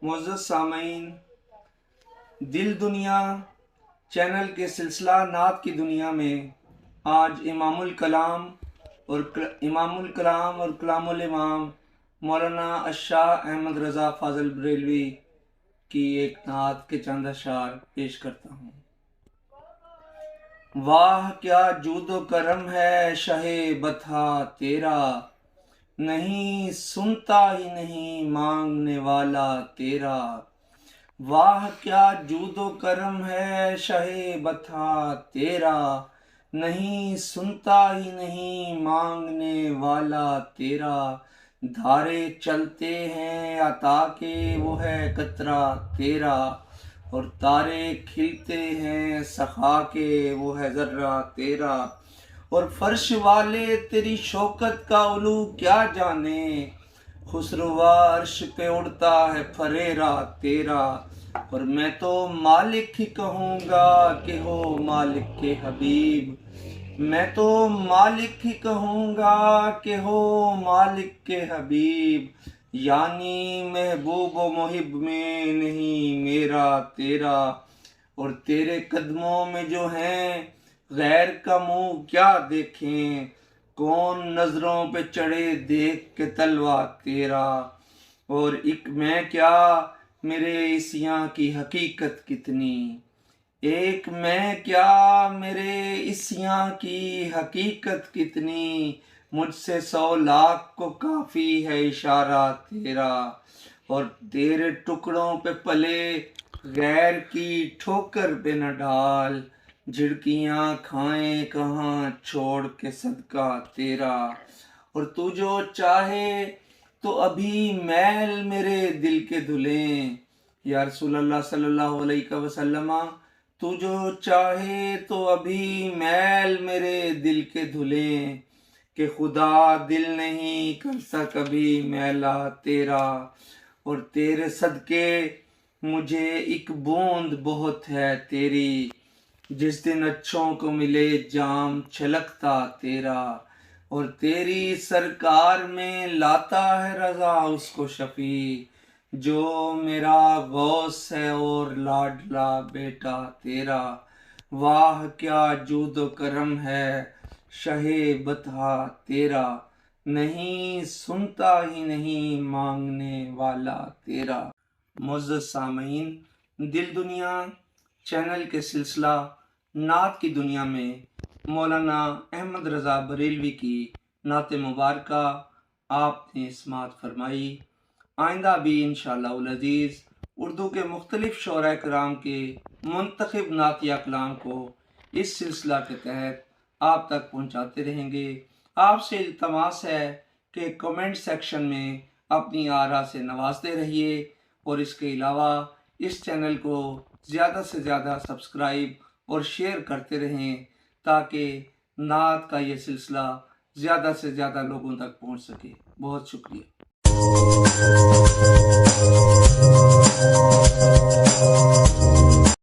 معزز سامعین، دل دنیا چینل کے سلسلہ نعت کی دنیا میں آج امام الکلام اور کلام الامام مولانا الشاہ احمد رضا فاضل بریلوی کی ایک نعت کے چند اشعار پیش کرتا ہوں۔ واہ کیا جود و کرم ہے شاہ بطحا تیرا، نہیں سنتا ہی نہیں مانگنے والا تیرا۔ واہ کیا جود و کرم ہے شاہ بطحا تیرا، نہیں سنتا ہی نہیں مانگنے والا تیرا۔ دھارے چلتے ہیں عطا کے وہ ہے قطرہ تیرا، اور تارے کھلتے ہیں سخا کے وہ ہے ذرہ تیرا۔ اور فرش والے تیری شوکت کا علو کیا جانے، خسرو عرش پہ اڑتا ہے پھریرا تیرا۔ اور میں تو مالک ہی کہوں گا کہ ہو مالک کے حبیب، میں تو مالک ہی کہوں گا کہ ہو مالک کے حبیب۔ یعنی محبوب و محب میں نہیں میرا تیرا، اور تیرے قدموں میں جو ہیں غیر کا منہ کیا دیکھیں، کون نظروں پہ چڑھے دیکھ کے تلوا تیرا۔ اور ایک میں کیا میرے عیسیاں کی حقیقت کتنی، ایک میں کیا میرے عیسیاں کی حقیقت کتنی، مجھ سے 100 لاکھ کو کافی ہے اشارہ تیرا۔ اور تیرے ٹکڑوں پہ پلے غیر کی ٹھوکر پہ نہ ڈال، جھڑکیاں کھائیں کہاں چھوڑ کے صدقہ تیرا۔ اور تو جو چاہے تو ابھی میل میرے دل کے دھلیں، یا رسول اللہ صلی اللہ علیہ وسلم، تو جو چاہے تو ابھی میل میرے دل کے دھلیں، کہ خدا دل نہیں کرتا کبھی میلا تیرا۔ اور تیرے صدقے مجھے ایک بوند بہت ہے تیری، جس دن اچھوں کو ملے جام چھلکتا تیرا۔ اور تیری سرکار میں لاتا ہے رضا اس کو شفیع، جو میرا غوث ہے اور لاڈلا بیٹا تیرا۔ واہ کیا جود و کرم ہے شاہ بطحا تیرا، نہیں سنتا ہی نہیں مانگنے والا تیرا۔ معزز سامعین، دل دنیا چینل کے سلسلہ نعت کی دنیا میں مولانا احمد رضا بریلوی کی نعت مبارکہ آپ نے سماعت فرمائی۔ آئندہ بھی انشاءاللہ العزیز اردو کے مختلف شعراء کرام کے منتخب نعتیہ کلام کو اس سلسلہ کے تحت آپ تک پہنچاتے رہیں گے۔ آپ سے التماس ہے کہ کمنٹ سیکشن میں اپنی آراء سے نوازتے رہیے، اور اس کے علاوہ اس چینل کو زیادہ سے زیادہ سبسکرائب اور شیئر کرتے رہیں، تاکہ نعت کا یہ سلسلہ زیادہ سے زیادہ لوگوں تک پہنچ سکے۔ بہت شکریہ۔